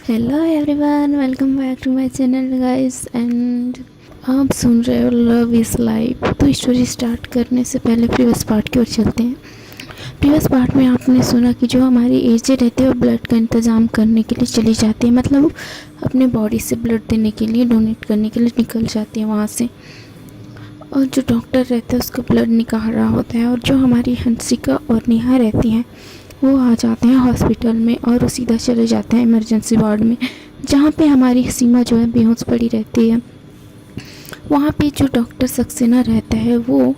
Hello everyone, welcome back to my channel guys. And आप सुन रहे हो लव इज़ लाइफ। तो स्टोरी स्टार्ट करने से पहले प्रीवियस पार्ट की ओर चलते हैं। प्रीवियस पार्ट में आपने सुना कि जो हमारी एजेड रहती है वो ब्लड का इंतज़ाम करने के लिए चली जाती है, मतलब अपने बॉडी से ब्लड देने के लिए, डोनेट करने के लिए निकल जाती है वहाँ से। और जो डॉक्टर रहता है उसका ब्लड निकाल रहा होता है, और जो हमारी हंसिका और नेहा रहती हैं वो आ जाते हैं हॉस्पिटल में और वो सीधा चले जाते हैं इमरजेंसी वार्ड में, जहाँ पे हमारी सीमा जो है बेहोश पड़ी रहती है। वहाँ पे जो डॉक्टर सक्सेना रहता है वो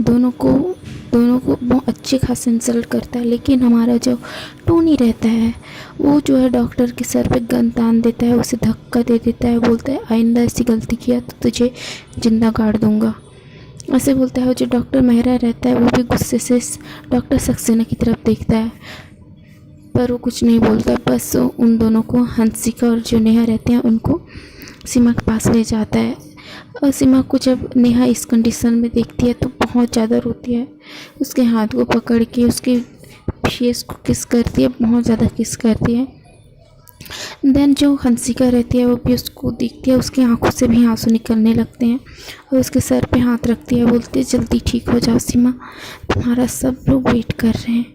दोनों को बहुत अच्छे खासे इंसल्ट करता है, लेकिन हमारा जो टोनी रहता है वो जो है डॉक्टर के सर पे गन तान देता है, उसे धक्का दे देता है, बोलता है आइंदा ऐसी गलती किया तो तुझे जिंदा गाड़ दूंगा, ऐसे बोलता है। जो डॉक्टर मेहरा रहता है वो भी गुस्से से डॉक्टर सक्सेना की तरफ देखता है, पर वो कुछ नहीं बोलता, बस उन दोनों को, हंसिका और जो नेहा रहते हैं, उनको सीमा के पास ले जाता है। और सीमा को जब नेहा इस कंडीशन में देखती है तो बहुत ज़्यादा रोती है, उसके हाथ को पकड़ के उसके फेस को किस करती है, बहुत ज़्यादा किस करती है। देन जो हंसिका रहती है वो भी उसको देखती है, उसकी आंखों से भी आंसू निकलने लगते हैं और उसके सर पे हाथ रखती है, बोलती है जल्दी ठीक हो जाओ सीमा, तुम्हारा सब लोग वेट कर रहे हैं,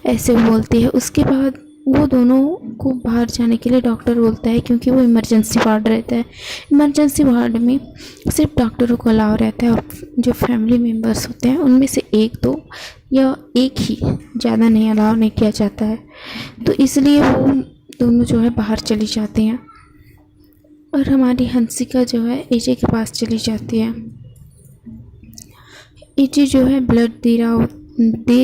ऐसे बोलती है। उसके बाद वो दोनों को बाहर जाने के लिए डॉक्टर बोलता है, क्योंकि वो इमरजेंसी वार्ड रहता है। इमरजेंसी वार्ड में सिर्फ डॉक्टरों को अलाउ रहता है, और जो फैमिली मेम्बर्स होते हैं उनमें से एक दो या एक ही, ज़्यादा नहीं अलाउ नहीं किया जाता है। तो इसलिए वो दोनों जो है बाहर चली जाती हैं और हमारी हंसिका जो है एजे के पास चली जाती है। एजे जो है ब्लड दे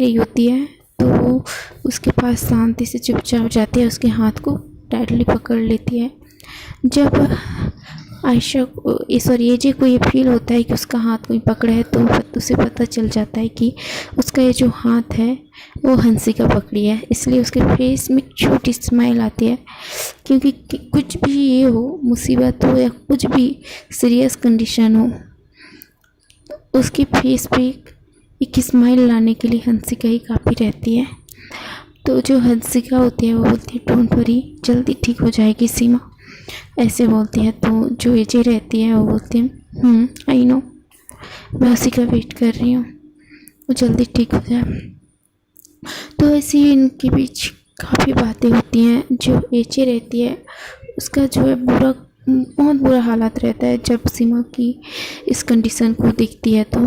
रही होती है, तो वो उसके पास शांति से चुपचाप जाती है, उसके हाथ को टाइटली पकड़ लेती है। जब आयशा को, सॉरी, एजे को ये फील होता है कि उसका हाथ कोई पकड़ा है, तो उसे पता चल जाता है कि उसका ये जो हाथ है वो हंसिका पकड़ी है, इसलिए उसके फेस में छोटी स्माइल आती है। क्योंकि कुछ भी ये हो, मुसीबत हो या कुछ भी सीरियस कंडीशन हो, उसके फेस पे एक स्माइल लाने के लिए हंसिका ही काफ़ी रहती है। तो जो हंसिका होती है वो बोलती है डोंट वरी, जल्दी ठीक हो जाएगी सीमा, ऐसे बोलती है। तो जो एजे रहती है वो बोलती है आई नो, मैं उसी का वेट कर रही हूँ, वो जल्दी ठीक हो जाए। तो ऐसे ही इनके बीच काफ़ी बातें होती हैं। जो एजे रहती है उसका जो है बहुत बुरा हालात रहता है जब सीमा की इस कंडीशन को देखती है तो।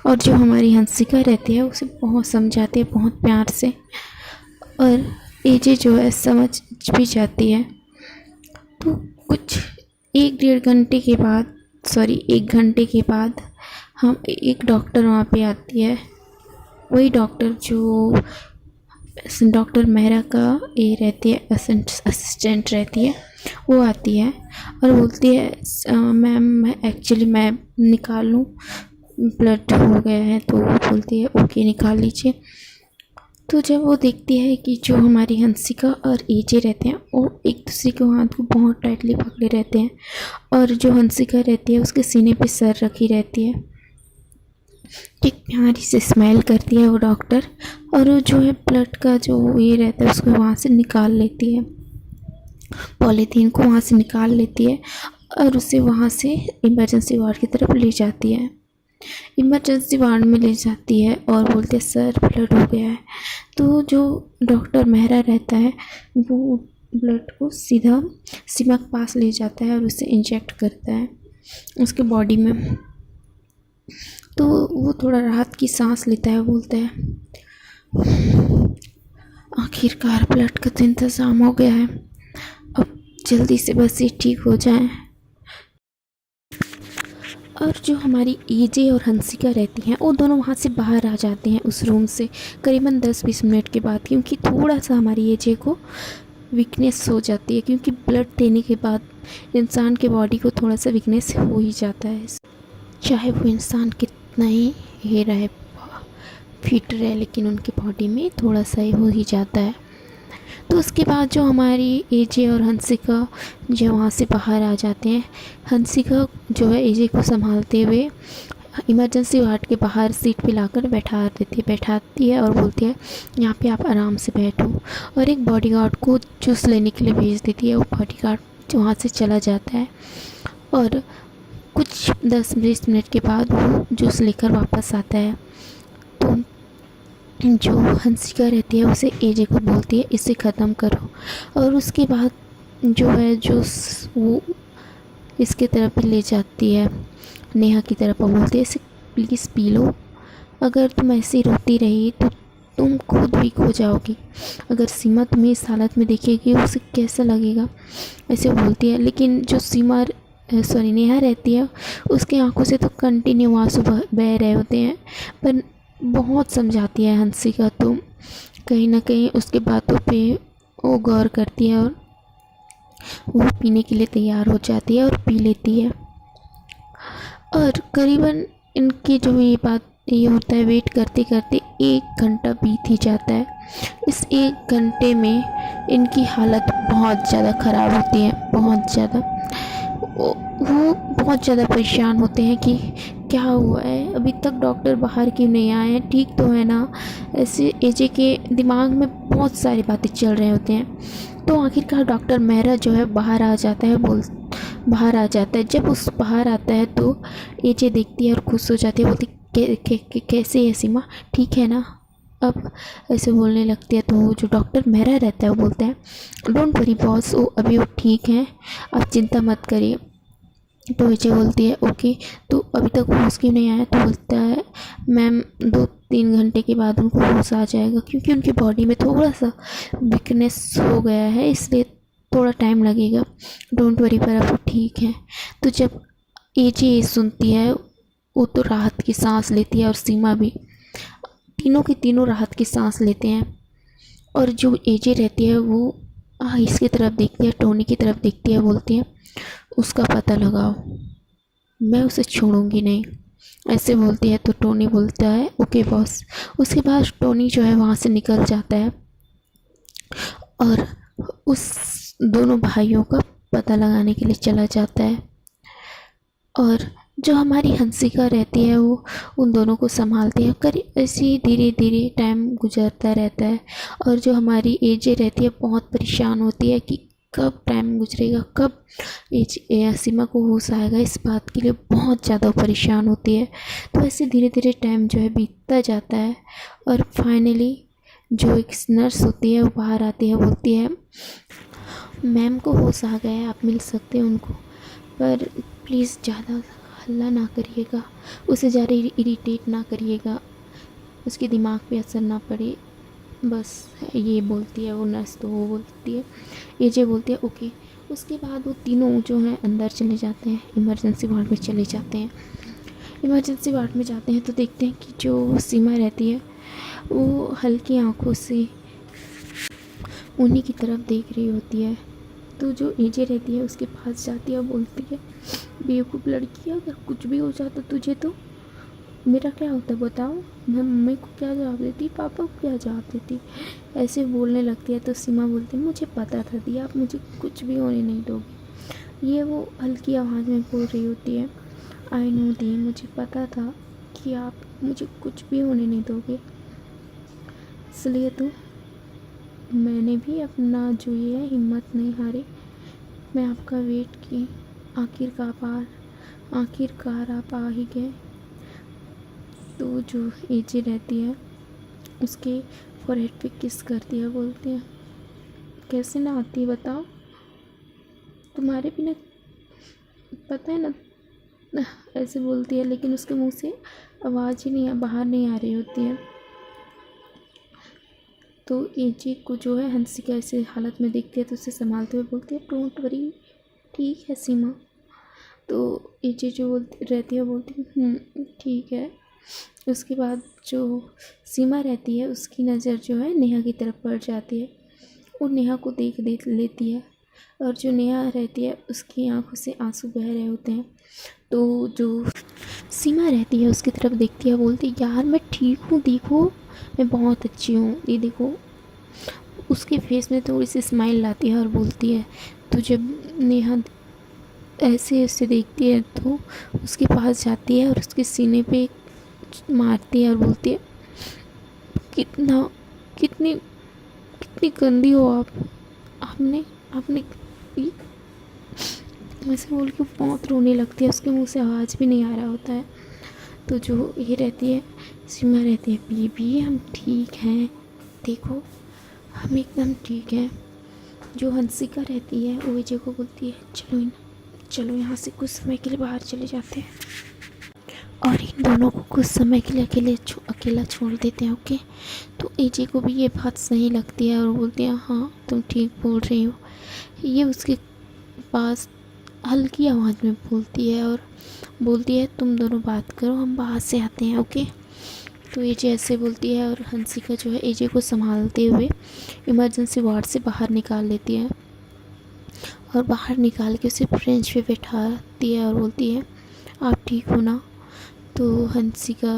और जो हमारी हंसिका रहती है उसे बहुत समझाती है, बहुत प्यार से, और एजे जो है समझ भी जाती है। तो कुछ 1 घंटे के बाद हम एक डॉक्टर वहाँ पे आती है, वही डॉक्टर जो डॉक्टर मेहरा का ये रहती है, असिस्टेंट रहती है, वो आती है और बोलती है मैम मैं निकाल लूँ, ब्लड हो गया है। तो वो बोलती है ओके निकाल लीजिए। तो जब वो देखती है कि जो हमारी हंसिका और एजे रहते हैं वो एक दूसरे के हाथ को बहुत टाइटली पकड़े रहते हैं, और जो हंसिका रहती है उसके सीने पे सर रखी रहती है, एक प्यारी से स्माइल करती है वो डॉक्टर, और वो जो है ब्लड का जो ये रहता है उसको वहाँ से निकाल लेती है, पॉलीथीन को वहाँ से निकाल लेती है और उसे वहाँ से इमरजेंसी वार्ड की तरफ ले जाती है। इमरजेंसी वार्ड में ले जाती है और बोलते हैं सर ब्लड हो गया है। तो जो डॉक्टर मेहरा रहता है वो ब्लड को सीधा सीमा के पास ले जाता है और उसे इंजेक्ट करता है उसके बॉडी में। तो वो थोड़ा राहत की सांस लेता है, बोलता है आखिरकार ब्लड का तो इंतज़ाम हो गया है, अब जल्दी से बस ये ठीक हो जाए। और जो हमारी एजे और हंसिका रहती हैं वो दोनों वहाँ से बाहर आ जाते हैं उस रूम से करीबन 10-20 मिनट के बाद, क्योंकि थोड़ा सा हमारी एजे को वीकनेस हो जाती है, क्योंकि ब्लड देने के बाद इंसान के बॉडी को थोड़ा सा वीकनेस हो ही जाता है, चाहे वो इंसान कितना ही ये रहे, फिट रहे, लेकिन उनकी बॉडी में थोड़ा सा ही हो ही जाता है। तो उसके बाद जो हमारी एजे और हंसिका जो वहाँ से बाहर आ जाते हैं, हंसिका जो है एजे को संभालते हुए इमरजेंसी वार्ड के बाहर सीट पे लाकर बैठाती है और बोलती है यहाँ पे आप आराम से बैठो, और एक बॉडीगार्ड को जूस लेने के लिए भेज देती है। वो बॉडीगार्ड वहाँ से चला जाता है और कुछ 10-20 मिनट के बाद वो जूस लेकर वापस आता है। तो जो हंसिका रहती है उसे एजे को बोलती है इसे ख़त्म करो, और उसके बाद जो है जूस वो इसके तरफ ले जाती है, नेहा की तरफ, और बोलती है इसे प्लीज़ पी लो, अगर तुम ऐसी रोती रही तो तुम खुद भी खो जाओगी, अगर सीमा तुम्हें इस हालत में देखेगी उसे कैसा लगेगा, ऐसे बोलती है। लेकिन जो नेहा रहती है उसकी आंखों से तो कंटिन्यू आंसू बह रहे होते हैं, पर बहुत समझाती है हंसिका, तो कहीं ना कहीं उसके बातों पे वो गौर करती है और वो पीने के लिए तैयार हो जाती है और पी लेती है। और करीबन इनकी जो ये होता है, वेट करते करते 1 घंटा बीत ही जाता है। इस 1 घंटे में इनकी हालत बहुत ज़्यादा ख़राब होती है, बहुत ज़्यादा। वो बहुत ज़्यादा परेशान होते हैं कि क्या हुआ है, अभी तक डॉक्टर बाहर क्यों नहीं आए हैं, ठीक तो है ना। ऐसे एजे के दिमाग में बहुत सारी बातें चल रहे होते हैं। तो आखिरकार डॉक्टर मेहरा जो है बाहर आ जाता है। जब उस बाहर आता है तो एजे देखती है और खुश हो जाती है, बोलती कैसे है सीमा, ठीक है ना। अब ऐसे बोलने लगती है तो जो डॉक्टर मेहरा रहता है वो बोलता है डोंट वरी बॉस, वो अभी वो ठीक है, आप चिंता मत करिए। तो एजे बोलती है ओके, तो अभी तक होश क्यों नहीं आया। तो बोलता है मैम 2-3 घंटे के बाद उनको होश आ जाएगा, क्योंकि उनकी बॉडी में थोड़ा सा वीकनेस हो गया है, इसलिए थोड़ा टाइम लगेगा, डोंट वरी, पर अब वो ठीक है। तो जब एजे सुनती है वो तो राहत की सांस लेती है, और सीमा भी, तीनों की तीनों राहत की सांस लेते हैं। और जो एजे रहती है वो इसकी तरफ देखती है, टोनी की तरफ देखती है, बोलती है उसका पता लगाओ, मैं उसे छोड़ूंगी नहीं, ऐसे बोलती है। तो टोनी बोलता है ओके बॉस। उसके बाद टोनी जो है वहाँ से निकल जाता है और उस दोनों भाइयों का पता लगाने के लिए चला जाता है। और जो हमारी हंसिका रहती है वो उन दोनों को संभालती है। ऐसे ही धीरे धीरे टाइम गुजरता रहता है, और जो हमारी एजे रहती है बहुत परेशान होती है कि कब टाइम गुजरेगा, कब सीमा को होश आएगा, इस बात के लिए बहुत ज़्यादा परेशान होती है। तो ऐसे धीरे धीरे टाइम जो है बीतता जाता है, और फाइनली जो एक नर्स होती है वो बाहर आती है, बोलती है मैम को होश आ गया है, आप मिल सकते हैं उनको, पर प्लीज़ ज़्यादा हल्ला ना करिएगा, उसे ज़्यादा इरिटेट ना करिएगा, उसके दिमाग पे असर ना पड़े, बस ये बोलती है वो नर्स। तो वो बोलती है, एजे बोलती है ओके। उसके बाद वो तीनों जो हैं अंदर चले जाते हैं, इमरजेंसी वार्ड में चले जाते हैं। इमरजेंसी वार्ड में जाते हैं तो देखते हैं कि जो सीमा रहती है वो हल्की आंखों से उन्हीं की तरफ देख रही होती है। तो जो एजे रहती है उसके पास जाती है और बोलती है बेवकूफ़ लड़की, अगर कुछ भी हो जाता तुझे तो मेरा क्या होता बताओ, मैं मम्मी को क्या जवाब देती, पापा को क्या जवाब देती, ऐसे बोलने लगती है। तो सीमा बोलती है मुझे पता था दी, आप मुझे कुछ भी होने नहीं दोगे। ये वो हल्की आवाज़ में बोल रही होती है आई नो दी, मुझे पता था कि आप मुझे कुछ भी होने नहीं दोगे, इसलिए तो मैंने भी अपना जो ये है हिम्मत नहीं हारी, मैं आपका वेट की, आखिरकार आप आ ही गए। तो जो एजे रहती है उसके फॉरहेड पे किस करती है, बोलती है कैसे ना आती बताओ, तुम्हारे बिना पता है ना, ऐसे बोलती है। लेकिन उसके मुंह से आवाज़ ही नहीं बाहर नहीं आ रही होती है। तो एजे को जो है हंसिका ऐसे हालत में देखती है तो उसे संभालते हुए बोलती है डोंट वरी, ठीक है सीमा। तो एजे जो रहती है बोलती है ठीक है। उसके बाद जो सीमा रहती है उसकी नज़र जो है नेहा की तरफ पड़ जाती है, वो नेहा को देख लेती है, और जो नेहा रहती है उसकी आंखों से आंसू बह रहे होते हैं। तो जो सीमा रहती है उसकी तरफ देखती है, बोलती है यार मैं ठीक हूँ, देखो मैं बहुत अच्छी हूँ, ये देखो। उसके फेस में थोड़ी सी स्माइल लाती है और बोलती है तो जब नेहा ऐसे उसे देखती है तो उसके पास जाती है और उसके सीने पे मारती है और बोलती है, कितना कितनी कितनी गंदी हो आप, आपने आपने ऐसे बोल के बहुत रोने लगती है। उसके मुंह से आवाज़ भी नहीं आ रहा होता है। तो जो ये रहती है, सीमा रहती है, बीबी हम ठीक हैं, देखो हम एकदम ठीक हैं। जो हंसिका रहती है वो विजय को बोलती है, चलो यहाँ से कुछ समय के लिए बाहर चले जाते हैं और इन दोनों को कुछ समय के लिए अकेला छोड़ देते हैं, ओके। तो एजे को भी ये बात सही लगती है और बोलती है, हाँ तुम ठीक बोल रही हो। ये उसके पास हल्की आवाज़ में बोलती है और बोलती है, तुम दोनों बात करो, हम बाहर से आते हैं, ओके। तो एजे ऐसे बोलती है और हंसिका जो है एजे को संभालते हुए इमरजेंसी वार्ड से बाहर निकाल लेती है और बाहर निकाल के उसे बेंच पे बैठाती है और बोलती है, आप ठीक हो ना। तो हंसिका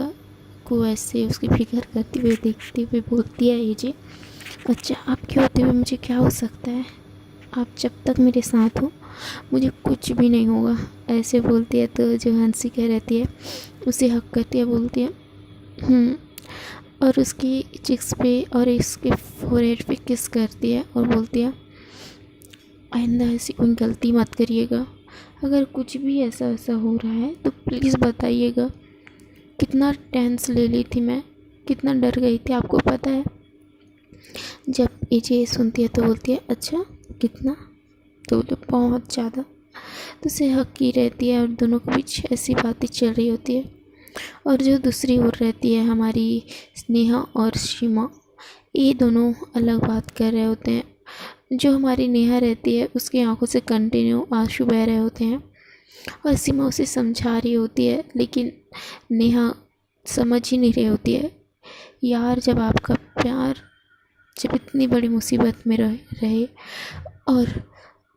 को ऐसे उसकी फिक्र करते हुए देखते हुए बोलती है एजे, अच्छा आपके होते हुए मुझे क्या हो सकता है, आप जब तक मेरे साथ हो मुझे कुछ भी नहीं होगा, ऐसे बोलती है। तो जो हंसिका रहती है उसे हक करती है, बोलती है और उसकी चिक्स पे और इसके फोरहेड पे किस करती है और बोलती है, आइंदा ऐसी कोई गलती मत करिएगा, अगर कुछ भी ऐसा ऐसा हो रहा है तो प्लीज़ बताइएगा। कितना टेंस ले ली थी मैं, कितना डर गई थी, आपको पता है। जब एजे सुनती है तो बोलती है, अच्छा कितना, तो बहुत ज़्यादा। तो उसे हक की रहती है और दोनों के बीच ऐसी बातें चल रही होती है। और जो दूसरी ओर रहती है हमारी स्नेहा और सीमा, ये दोनों अलग बात कर रहे होते हैं। जो हमारी नेहा रहती है उसकी आंखों से कंटिन्यू आंसू बह रहे होते हैं और सीमा उसे समझा रही होती है, लेकिन नेहा समझ ही नहीं रही होती है। यार जब आपका प्यार जब इतनी बड़ी मुसीबत में रहे और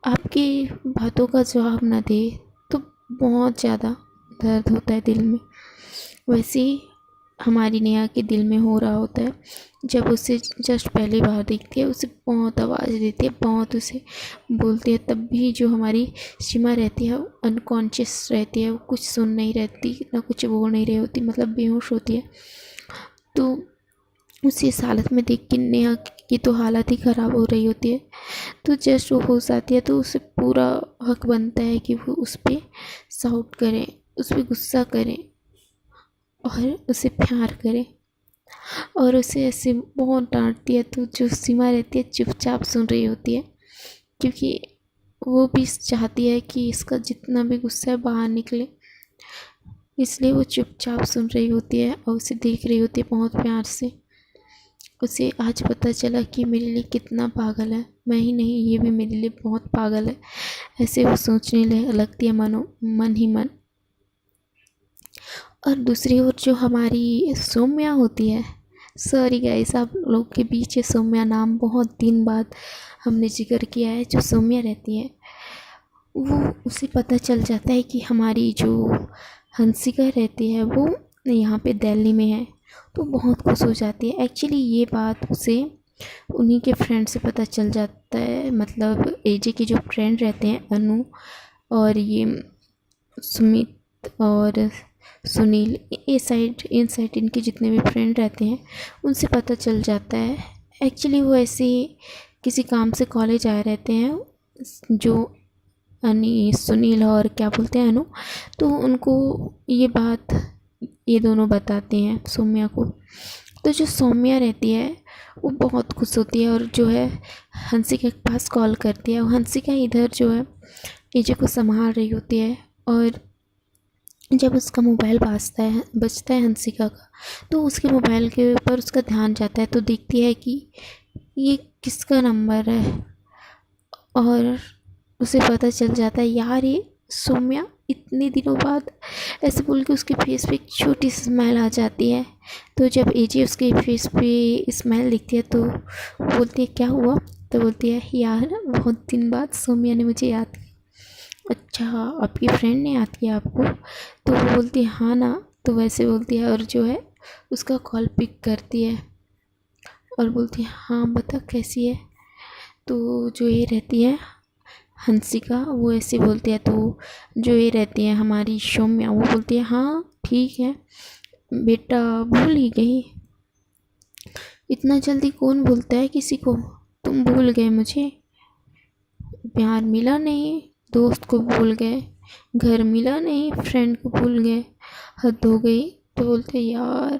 आपकी बातों का जवाब ना दे तो बहुत ज़्यादा दर्द होता है दिल में। वैसे ही हमारी नेहा के दिल में हो रहा होता है। जब उसे जस्ट पहली बार देखती है उसे बहुत आवाज़ देती है, बहुत उसे बोलती है, तब भी जो हमारी सीमा रहती है अनकॉन्शियस रहती है, वो कुछ सुन नहीं रहती, ना कुछ बोल नहीं रही होती, मतलब बेहोश होती है। तो उसे इस हालत में देख के नेहा की तो हालत ही ख़राब हो रही होती है। तो जस्ट वो होश आती है तो उसे पूरा हक बनता है कि वो उस पर शाउट करे, उस पर गुस्सा करे और उसे प्यार करे और उसे ऐसे बहुत डांटती है। तो जो सीमा रहती है चुपचाप सुन रही होती है, क्योंकि वो भी चाहती है कि इसका जितना भी गुस्सा है बाहर निकले, इसलिए वो चुपचाप सुन रही होती है और उसे देख रही होती है बहुत प्यार से। उसे आज पता चला कि मेरे लिए कितना पागल है, मैं ही नहीं ये भी मेरे लिए बहुत पागल है, ऐसे वो सोचने लगती है मन ही मन। और दूसरी ओर जो हमारी सौम्या होती है, सॉरी गाइस आप लोग के बीच ये सौम्या नाम बहुत दिन बाद हमने जिक्र किया है। जो सौम्या रहती है वो उसे पता चल जाता है कि हमारी जो हंसिका रहती है वो यहाँ पे दिल्ली में है, तो बहुत खुश हो जाती है। एक्चुअली ये बात उसे उन्हीं के फ्रेंड से पता चल जाता है, मतलब एजे के जो फ्रेंड रहते हैं अनु और ये सुमित और सुनील, इन साइड इनके जितने भी फ्रेंड रहते हैं उनसे पता चल जाता है। एक्चुअली वो ऐसे ही किसी काम से कॉलेज आए रहते हैं, जो सुनील और क्या बोलते हैं अनु, तो उनको ये बात ये दोनों बताते हैं सौम्या को। तो जो सौम्या रहती है वो बहुत खुश होती है और जो है हंसिका के पास कॉल करती है और हंसिका इधर जो है एजे को संभाल रही होती है। और जब उसका मोबाइल बजता है हंसिका का, तो उसके मोबाइल के ऊपर उसका ध्यान जाता है तो देखती है कि ये किसका नंबर है और उसे पता चल जाता है यार ये सौम्या, इतने दिनों बाद, ऐसे बोल के उसके फेस पे एक छोटी सी स्माइल आ जाती है। तो जब एजे उसके फेस पे स्माइल दिखती है तो बोलती है क्या हुआ, तो बोलती है यार बहुत दिन बाद सौम्या ने मुझे याद किया। अच्छा आपकी फ्रेंड ने याद किया आपको, तो वो बोलती है हाँ ना, तो वैसे बोलती है और जो है उसका कॉल पिक करती है और बोलती है हाँ बता कैसी है। तो जो ये रहती है हंसिका वो ऐसे बोलती है, तो जो ये रहती है हमारी सौम्या वो बोलती है हाँ ठीक है बेटा, भूल ही गई। इतना जल्दी कौन भूलता है किसी को, तुम भूल गए मुझे, प्यार मिला नहीं, दोस्त को भूल गए, घर मिला नहीं, फ्रेंड को भूल गए, हद हो गई। तो बोलते यार।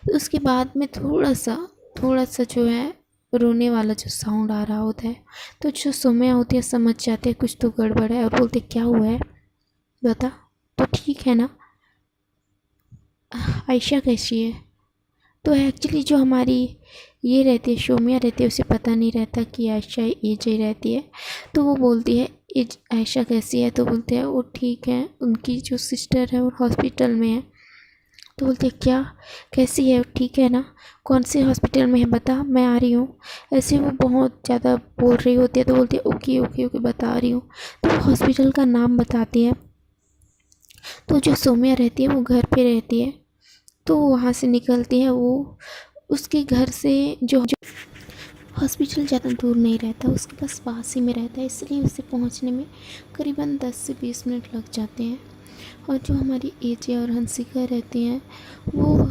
तो उसके बाद में थोड़ा सा जो है रोने वाला जो साउंड आ रहा होता है, तो जो सौम्या होती है समझ जाते हैं कुछ तो गड़बड़ है, और बोलते क्या हुआ है बता, तो ठीक है ना, आयशा कैसी है। तो एक्चुअली जो हमारी ये रहती है सौम्या रहती है, उसे पता नहीं रहता कि आयशा एजे रहती है। तो वो बोलती है आयशा कैसी है, तो बोलते हैं वो ठीक है, उनकी जो सिस्टर है वो हॉस्पिटल में है। तो बोलते हैं क्या, कैसी है, ठीक है ना, कौन से हॉस्पिटल में है बता, मैं आ रही हूँ। ऐसे वो बहुत ज़्यादा बोल रही होती है, तो बोलती है ओके ओके ओके बता रही हूँ। तो वो हॉस्पिटल का नाम बताती है। तो जो सौम्या रहती है वो घर पे रहती है, तो वहाँ से निकलती है। वो उसके घर से जो हॉस्पिटल ज़्यादा दूर नहीं रहता, उसके पास ही में रहता है, इसलिए उसे पहुँचने में करीबन 10 से 20 मिनट लग जाते हैं। और जो हमारी एजे और हंसिका रहती हैं, वो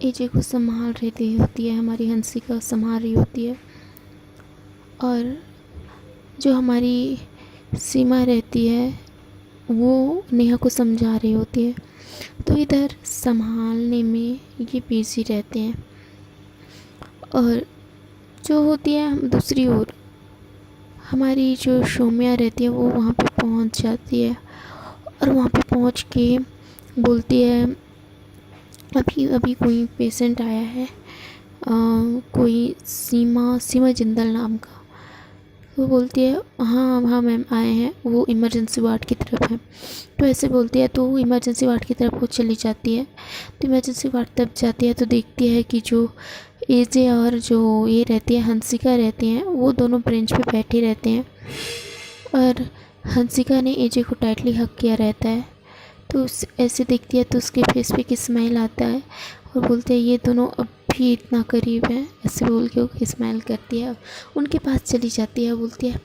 एजे को संभाल रही होती है, हमारी हंसिका संभाल रही होती है। और जो हमारी सीमा रहती है वो नेहा को समझा रही होती है। तो इधर संभालने में ये बिजी रहते हैं। और जो होती है हम दूसरी ओर हमारी जो सौम्या रहती है वो वहाँ पे पहुँच जाती है, और वहाँ पे पहुँच के बोलती है अभी अभी कोई पेशेंट आया है, कोई सीमा जिंदल नाम का। वो बोलती है हाँ हाँ मैम आए हैं, वो इमरजेंसी वार्ड की तरफ है। तो ऐसे बोलती है, तो वो इमरजेंसी वार्ड की तरफ वो चली जाती है। तो इमरजेंसी वार्ड तब जाती है तो देखती है कि जो एजे और जो ये रहती है हंसिका रहती हैं, वो दोनों बेंच पे बैठे रहते हैं, और हंसिका ने एजे को टाइटली हक किया रहता है। तो ऐसे देखती है तो उसके फेस पे एक स्माइल आता है, और बोलते हैं ये दोनों अब भी इतना करीब हैं, ऐसे बोल के वो स्माइल करती है, उनके पास चली जाती है। बोलती है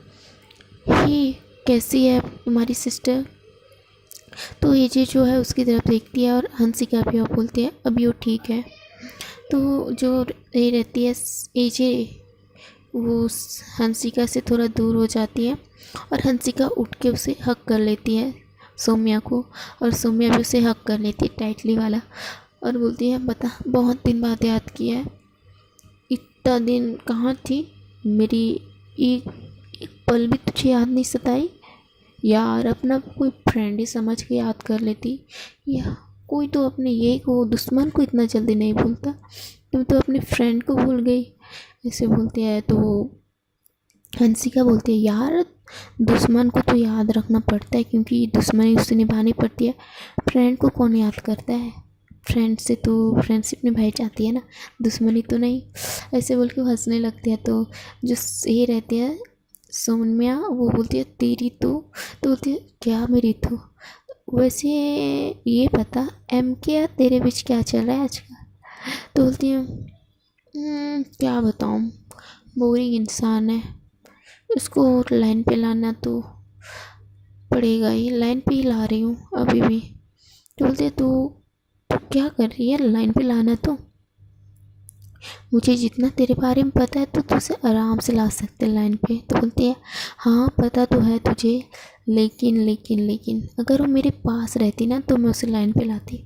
ही कैसी है तुम्हारी सिस्टर। तो एजे जो है उसकी तरफ देखती है, और हंसिका भी और बोलती है अभी वो ठीक है। तो जो ये रहती है एजे, वो हंसिका से थोड़ा दूर हो जाती है, और हंसिका उठ के उसे हक कर लेती है सौम्या को, और सौम्या भी उसे हक कर लेती है टाइटली वाला, और बोलती है बता बहुत दिन बाद याद किया है, इतना दिन कहाँ थी मेरी, एक पल भी तुझे याद नहीं सताई यार, अपना कोई फ्रेंड ही समझ के याद कर लेती, या कोई तो अपने ये को दुश्मन को इतना जल्दी नहीं भूलता, तुम तो अपने फ्रेंड को भूल गई, ऐसे बोलती है। तो हंसिका बोलती है यार दुश्मन को तो याद रखना पड़ता है, क्योंकि दुश्मनी उससे निभानी पड़ती है, फ्रेंड को कौन याद करता है, फ्रेंड से तो फ्रेंडशिप निभाई जाती है ना, दुश्मनी तो नहीं, ऐसे बोल के वो हंसने लगती है। तो जो ये रहती है सौम्या वो बोलती है तेरी तो बोलती है क्या मेरी तो, वैसे ये पता एम के तेरे बीच क्या चल रहा है आजकल। तो बोलती है क्या बताऊँ, बोरिंग इंसान है, उसको लाइन पे लाना तो पड़ेगा ही, लाइन पे ही ला रही हूँ अभी भी। तो बोलते तू क्या कर रही है, लाइन पे लाना तो, मुझे जितना तेरे बारे में पता है तो तुझे आराम से ला सकते लाइन पे। तो बोलती है हाँ पता तो है तुझे, लेकिन अगर वो मेरे पास रहती ना तो मैं उसे लाइन पे लाती,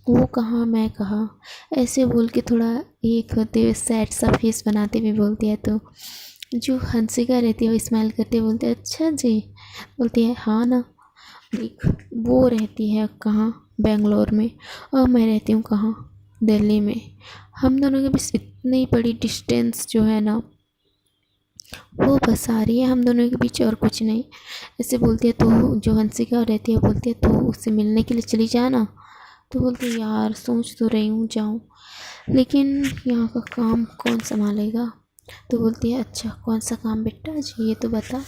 वो कहाँ मैं कहाँ, ऐसे बोल के थोड़ा एक होते हुए सैड सा फेस बनाते हुए बोलती है। तो जो हंसिका रहती है वो स्माइल करते बोलते हैं अच्छा जी, बोलती है हाँ ना, देख वो रहती है कहाँ बेंगलोर में, और मैं रहती हूँ कहाँ दिल्ली में, हम दोनों के बीच इतनी बड़ी डिस्टेंस जो है ना वो बस आ रही है हम दोनों के बीच, और कुछ नहीं, ऐसे बोलती है। तो जो हंसिका रहती है बोलती है तो उससे मिलने के लिए चली जाना। तो बोलती है यार सोच तो रही हूँ जाऊँ, लेकिन यहाँ का काम कौन संभालेगा। तो बोलती है अच्छा कौन सा काम बेटा जी ये तो बता,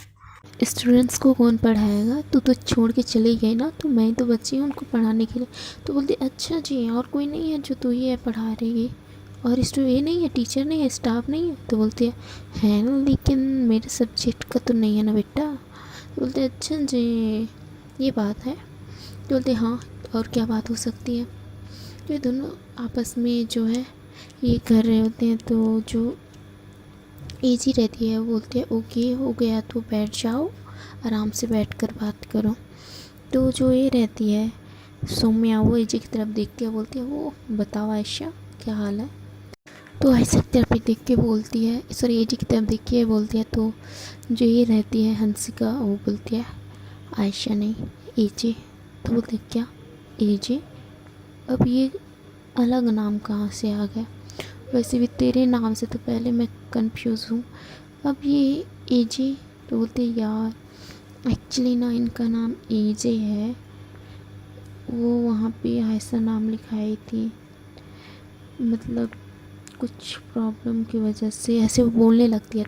स्टूडेंट्स को कौन पढ़ाएगा, तू तो छोड़ के चली गई ना, तो मैं तो बची हूँ उनको पढ़ाने के लिए। तो बोलती अच्छा जी और कोई नहीं है जो तू ही है पढ़ा रही, और ये नहीं है, टीचर नहीं है, स्टाफ नहीं है? तो बोलती है ना, लेकिन मेरे सब्जेक्ट का तो नहीं है ना बेटा। तो बोलते अच्छा जी, ये बात है। तो बोलते हाँ, और क्या बात हो सकती है। तो ये दोनों आपस में जो है ये कर रहे होते हैं। तो जो एजी रहती है वो बोलती है ओके हो गया तो बैठ जाओ, आराम से बैठ कर बात करो। तो जो ये रहती है सौम्या, वो एजी की तरफ देखती है, बोलती है वो बताओ आयशा क्या हाल है। तो आयशा की तरफ देख के बोलती है, सॉरी एजी की तरफ देख के बोलती है। तो जो ये रहती है हंसिका, वो बोलती है आयशा नहीं एजे। तो बोलते क्या एजे, अब ये अलग नाम कहाँ से आ गया? वैसे भी तेरे नाम से तो पहले मैं कंफ्यूज हूँ, अब ये एजे। तो बोलते यार एक्चुअली ना इनका नाम एजे है, वो वहाँ पे आयशा नाम लिखाई थी, मतलब कुछ प्रॉब्लम की वजह से ऐसे वो बोलने लगती है।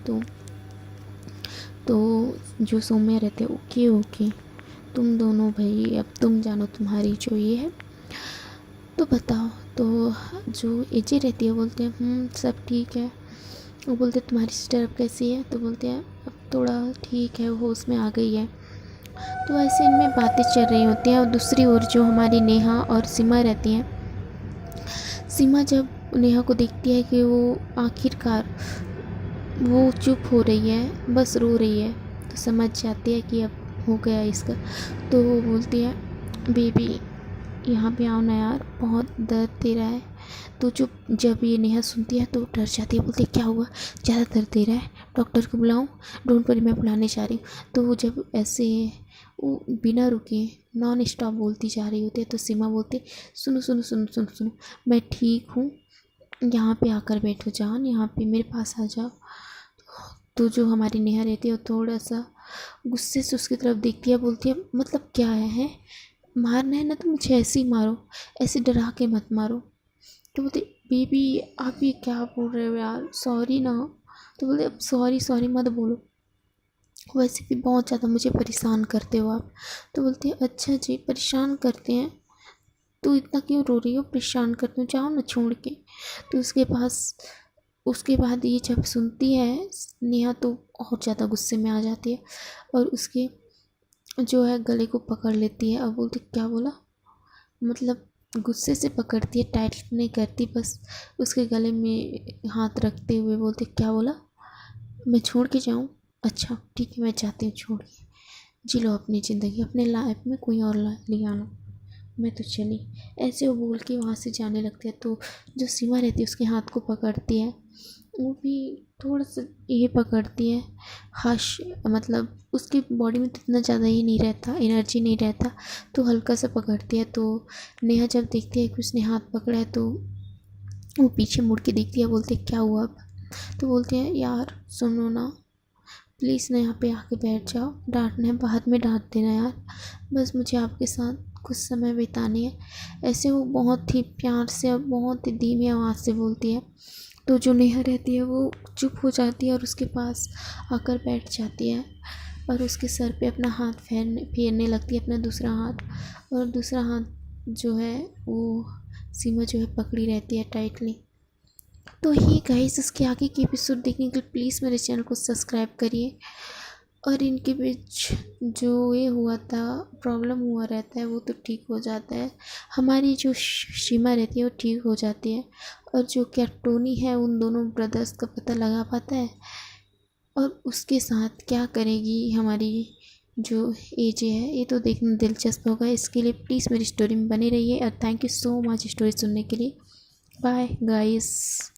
तो जो सौम्या रहते हैं ओके ओके, तुम दोनों भाई अब तुम जानो तुम्हारी जो ये है तो बताओ। तो जो एजे रहती है बोलते हैं सब ठीक है। वो बोलते तुम्हारी सिस्टर अब कैसी है? तो बोलते हैं अब थोड़ा ठीक है, वो उसमें आ गई है। तो ऐसे इनमें बातें चल रही होती हैं। और दूसरी ओर जो हमारी नेहा और सीमा रहती हैं, सीमा जब नेहा को देखती है कि वो आखिरकार वो चुप हो रही है, बस रो रही है, तो समझ जाती है कि अब हो गया इसका। तो वो बोलती है बेबी यहाँ पे आओ ना यार, बहुत दर्द दे रहा है। तो जब ये नेहा सुनती है तो डर जाती है, बोलती है क्या हुआ, ज़्यादा दर्द दे रहा है, डॉक्टर को बुलाऊं? डोंट वरी मैं बुलाने जा रही हूँ। तो वो जब ऐसे वो बिना रुके नॉन स्टॉप बोलती जा रही होती है, तो सीमा बोलती है सुनो सुनो सुनो सुनो सुनो, मैं ठीक हूँ, यहाँ पे आकर बैठो जान, यहाँ पे मेरे पास आ जाओ। तो जो हमारी नेहा रहती है वो थोड़ा सा गुस्से से उसकी तरफ देखती है, बोलती है मतलब क्या है मारना है ना तो मुझे ऐसे ही मारो, ऐसे डरा के मत मारो। तो बोलते बेबी आप ये क्या बोल रहे हो यार, सॉरी ना। तो बोलते अब सॉरी सॉरी मत बोलो, वैसे भी बहुत ज़्यादा मुझे परेशान करते हो आप। तो बोलते हैं अच्छा जी परेशान करते हैं, तो इतना क्यों रो रही हो, परेशान करते हो, जाओ ना छोड़ के। तो उसके बाद ये जब सुनती है नेहा तो और ज़्यादा गुस्से में आ जाती है, और उसके जो है गले को पकड़ लेती है। अब बोलती क्या बोला, मतलब गुस्से से पकड़ती है, टाइट नहीं करती, बस उसके गले में हाथ रखते हुए बोलती क्या बोला, मैं छोड़ के जाऊँ? अच्छा ठीक है मैं जाती हूँ छोड़ के, जी लो अपनी ज़िंदगी, अपने लाइफ में कोई और ले आना, मैं तो चली। ऐसे वो बोल के वहाँ से जाने लगती है। तो जो सीमा रहती है उसके हाथ को पकड़ती है, वो भी थोड़ा सा ये पकड़ती है, हश मतलब उसकी बॉडी में तो इतना ज़्यादा ही नहीं रहता, एनर्जी नहीं रहता, तो हल्का सा पकड़ती है। तो नेहा जब देखती है कि उसने हाथ पकड़ा है तो वो पीछे मुड़ के देखती है, बोलती है क्या हुआ अब? तो बोलते हैं यार सुनो ना, प्लीज़ ना यहाँ पे आके बैठ जाओ, डांटना है बाद में डांट देना यार, बस मुझे आपके साथ कुछ समय बितानी है। ऐसे वो बहुत ही प्यार से और बहुत ही धीमी आवाज़ से बोलती है। तो जो नेहा रहती है वो चुप हो जाती है और उसके पास आकर बैठ जाती है, और उसके सर पे अपना हाथ फेरने लगती है, अपना दूसरा हाथ। और दूसरा हाथ जो है वो सीमा जो है पकड़ी रहती है टाइटली। तो ही गाइस इसके आगे के एपिसोड देखने के लिए प्लीज़ मेरे चैनल को सब्सक्राइब करिए। और इनके बीच जो ये हुआ था, प्रॉब्लम हुआ रहता है, वो तो ठीक हो जाता है, हमारी जो सीमा रहती है वो ठीक हो जाती है। और जो क्या टोनी है उन दोनों ब्रदर्स का पता लगा पाता है, और उसके साथ क्या करेगी हमारी जो एजे है, ये तो देखना दिलचस्प होगा। इसके लिए प्लीज़ मेरी स्टोरी में बने रहिए, और thank you so much story सुनने के लिए। Bye guys.